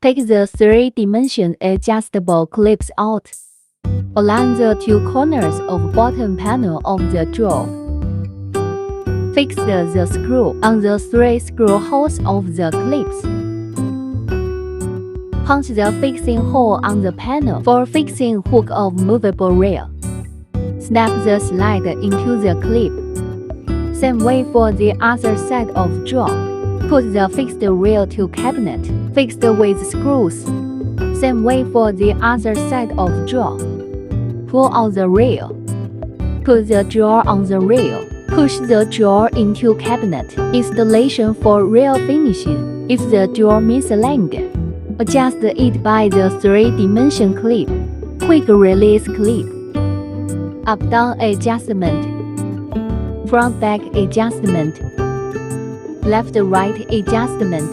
Take the three-dimension adjustable clips out. Align the two corners of bottom panel of the drawer. Fix the screw on the three screw holes of the clips. Punch the fixing hole on the panel for fixing hook of movable rail. Snap the slide into the clip. Same way for the other side of drawer. Put the fixed rail to cabinet, fixed with screws. Same way for the other side of drawer. Pull out the rail. Put the drawer on the rail. Push the drawer into cabinet. Installation for rail finishing. If the drawer misaligned, adjust it by the three-dimension clip. Quick release clip. Up-down adjustment. Front-back adjustment. Left-right adjustment.